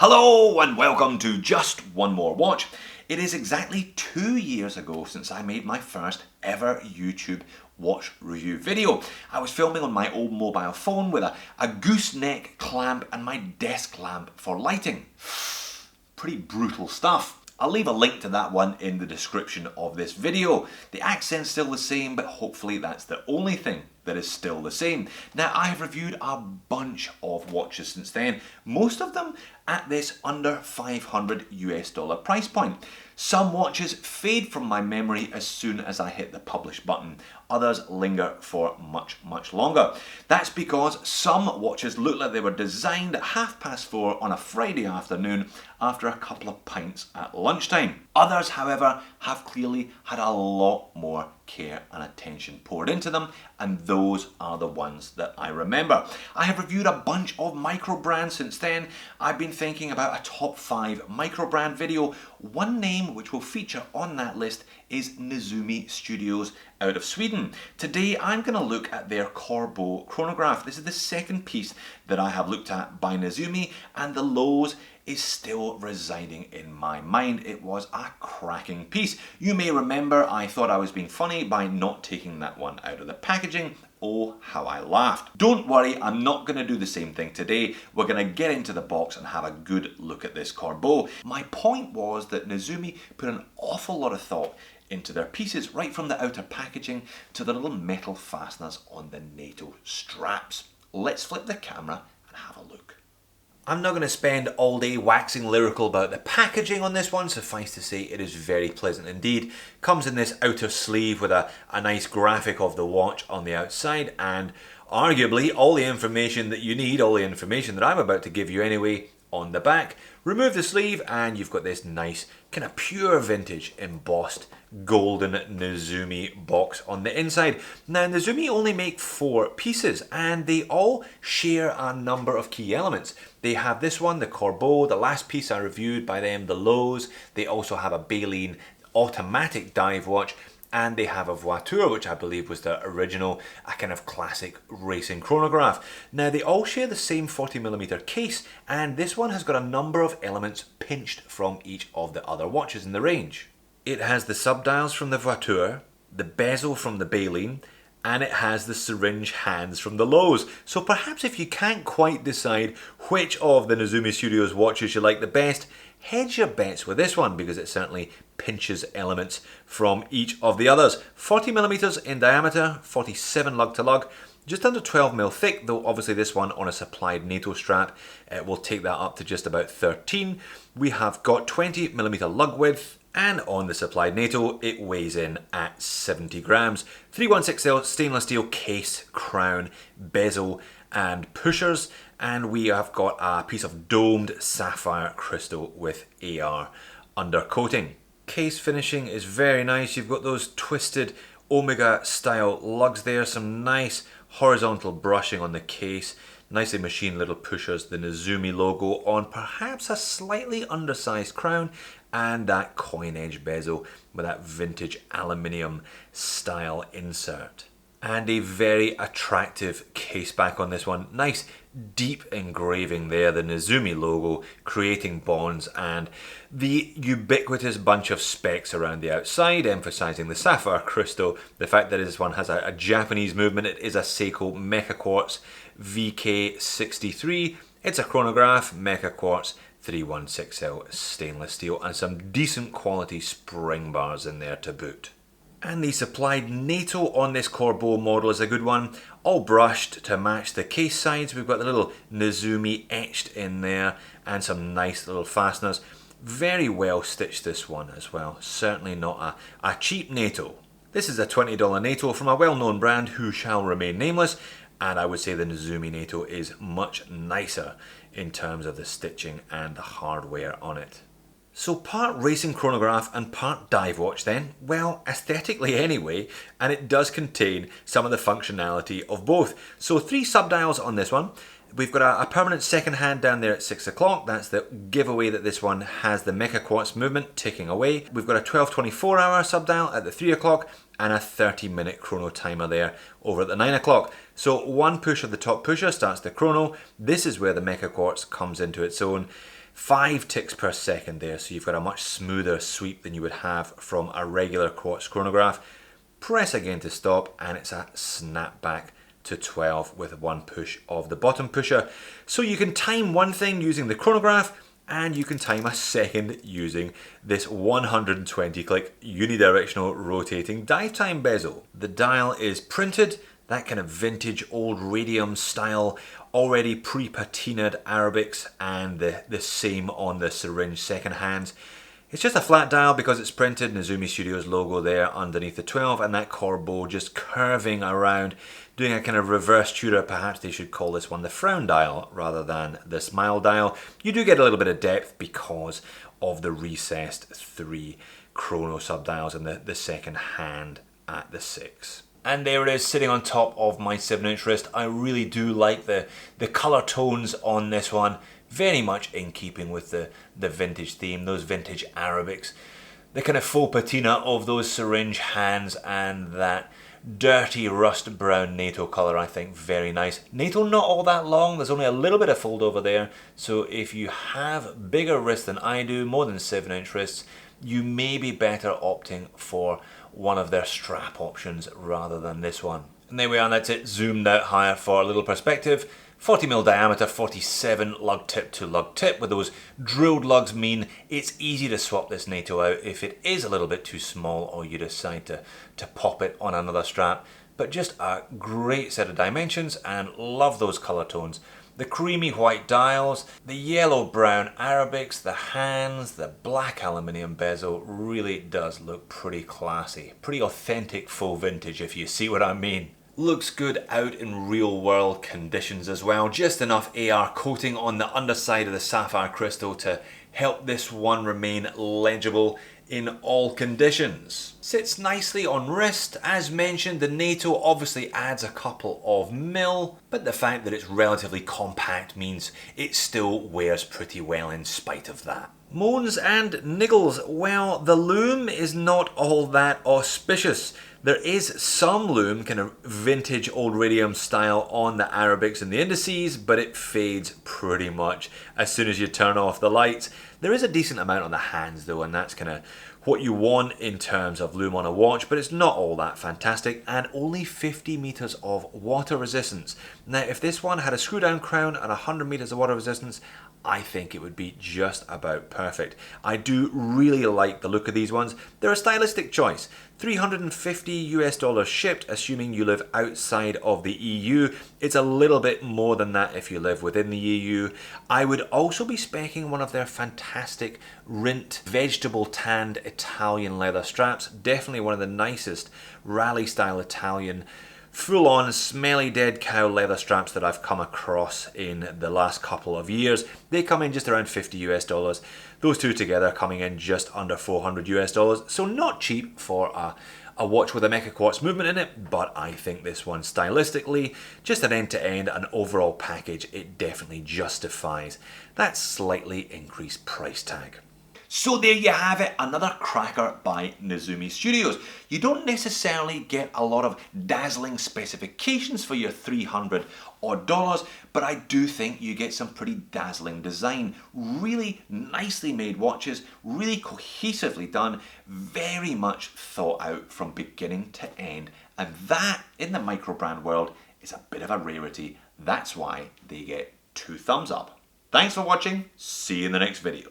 Hello and welcome to Just One More Watch. It is exactly 2 years ago since I made my first ever YouTube watch review video. I was filming on my old mobile phone with a gooseneck clamp and my desk lamp for lighting. Pretty brutal stuff. I'll leave a link to that one in the description of this video. The accent's still the same, but hopefully that's the only thing that is still the same. Now, I have reviewed a bunch of watches since then, most of them at this under $500 price point. Some watches fade from my memory as soon as I hit the publish button. Others linger for much longer. That's because some watches look like they were designed at 4:30 on a Friday afternoon after a couple of pints at lunchtime. Others, however, have clearly had a lot more care and attention poured into them, and those are the ones that I remember. I have reviewed a bunch of micro brands since then. I've been thinking about a top 5 micro brand video. One name which will feature on that list is Nezumi Studios out of Sweden. Today I'm going to look at their Corbeau chronograph. This is the second piece that I have looked at by Nezumi, and the Lowe's is still residing in my mind. It was a cracking piece. You may remember I thought I was being funny by not taking that one out of the packaging. Oh, how I laughed. Don't worry, I'm not going to do the same thing today. We're going to get into the box and have a good look at this Corbeau. My point was that Nezumi put an awful lot of thought into their pieces, right from the outer packaging to the little metal fasteners on the NATO straps. Let's flip the camera and have a look. I'm not going to spend all day waxing lyrical about the packaging on this one. Suffice to say, it is very pleasant indeed. Comes in this outer sleeve with a nice graphic of the watch on the outside, and arguably all the information that you need, all the information that I'm about to give you anyway, on the back. Remove the sleeve and you've got this nice kind of pure vintage embossed golden Nezumi box on the inside. Now, Nezumi only make 4 pieces and they all share a number of key elements. They have this one, the Corbeau, the last piece I reviewed by them, the Lowe's. They also have a Baleen automatic dive watch, and they have a Voiture, which I believe was the original, a kind of classic racing chronograph. Now, they all share the same 40mm case, and this one has got a number of elements pinched from each of the other watches in the range. It has the subdials from the Voiture, the bezel from the Baleen, and it has the syringe hands from the Lowe's. So perhaps if you can't quite decide which of the Nezumi Studios watches you like the best, hedge your bets with this one because it certainly pinches elements from each of the others. 40mm in diameter, 47 lug to lug, just under 12mm thick, though obviously this one on a supplied NATO strap will take that up to just about 13. We have got 20mm lug width, and on the supplied NATO it weighs in at 70 grams. 316L stainless steel case, crown, bezel and pushers, and we have got a piece of domed sapphire crystal with AR undercoating. Case finishing is very nice. You've got those twisted Omega style lugs there, some nice horizontal brushing on the case, nicely machined little pushers, the Nezumi logo on perhaps a slightly undersized crown, and that coin edge bezel with that vintage aluminium style insert. And a very attractive case back on this one. Nice deep engraving there, the Nezumi logo creating bonds, and the ubiquitous bunch of specs around the outside emphasizing the sapphire crystal, the fact that this one has a Japanese movement. It is a Seiko Mecha Quartz VK63. It's a chronograph, Mecha Quartz, 316L stainless steel, and some decent quality spring bars in there to boot. And the supplied NATO on this Corbeau model is a good one, all brushed to match the case sides. We've got the little Nezumi etched in there and some nice little fasteners. Very well stitched, this one as well, certainly not a cheap NATO. This is a $20 NATO from a well-known brand who shall remain nameless, and I would say the Nezumi NATO is much nicer in terms of the stitching and the hardware on it. So part racing chronograph and part dive watch then? Well, aesthetically anyway, and it does contain some of the functionality of both. So 3 subdials on this one. We've got a permanent second hand down there at 6 o'clock. That's the giveaway that this one has the Mecha Quartz movement ticking away. We've got a 12:24 hour subdial at the 3 o'clock and a 30-minute chrono timer there over at the 9 o'clock. So one push of the top pusher starts the chrono. This is where the Mecha Quartz comes into its own. 5 ticks per second there, so you've got a much smoother sweep than you would have from a regular quartz chronograph. Press again to stop, and it's a snap back to 12 with one push of the bottom pusher. So you can time one thing using the chronograph, and you can time a second using this 120 click unidirectional rotating dive time bezel. The dial is printed, that kind of vintage old radium style, already pre-patinaed Arabics, and the same on the syringe second hands. It's just a flat dial because it's printed, Nezumi Studios logo there underneath the 12, and that Corbeau just curving around, doing a kind of reverse Tudor. Perhaps they should call this one the frown dial rather than the smile dial. You do get a little bit of depth because of the recessed 3 chrono subdials and the second hand at the 6. And there it is, sitting on top of my 7-inch wrist. I really do like the colour tones on this one. Very much in keeping with the vintage theme, those vintage Arabics. The kind of faux patina of those syringe hands and that dirty rust brown NATO colour, I think very nice. NATO not all that long, there's only a little bit of fold over there. So if you have bigger wrists than I do, more than 7-inch wrists, you may be better opting for one of their strap options rather than this one. And there we are, that's it, zoomed out higher for a little perspective. 40mm diameter, 47 lug tip to lug tip, with those drilled lugs mean it's easy to swap this NATO out if it is a little bit too small or you decide to pop it on another strap. But just a great set of dimensions, and love those colour tones. The creamy white dials, the yellow brown Arabics, the hands, the black aluminium bezel really does look pretty classy. Pretty authentic faux vintage, if you see what I mean. Looks good out in real world conditions as well. Just enough AR coating on the underside of the sapphire crystal to help this one remain legible in all conditions. Sits nicely on wrist. As mentioned, the NATO obviously adds a couple of mil, but the fact that it's relatively compact means it still wears pretty well in spite of that. Moans and niggles. Well, the lume is not all that auspicious. There is some lume, kind of vintage old radium style on the Arabics and the indices, but it fades pretty much as soon as you turn off the lights. There is a decent amount on the hands though, and that's kind of what you want in terms of lume on a watch, but it's not all that fantastic, and only 50 meters of water resistance. Now, if this one had a screw down crown and 100 meters of water resistance, I think it would be just about perfect. I do really like the look of these ones. They're a stylistic choice. $350 shipped, assuming you live outside of the EU. It's a little bit more than that if you live within the EU. I would also be specking one of their fantastic Rint vegetable tanned Italian leather straps. Definitely one of the nicest rally style Italian full-on smelly dead cow leather straps that I've come across in the last couple of years. They come in just around $50. Those two together coming in just under $400. So not cheap for a watch with a Mecha Quartz movement in it, but I think this one stylistically, just an end-to-end, an overall package, it definitely justifies that slightly increased price tag. So there you have it, another cracker by Nezumi Studios. You don't necessarily get a lot of dazzling specifications for your $300 odd, but I do think you get some pretty dazzling design. Really nicely made watches, really cohesively done, very much thought out from beginning to end. And that, in the micro brand world, is a bit of a rarity. That's why they get 2 thumbs up. Thanks for watching, see you in the next video.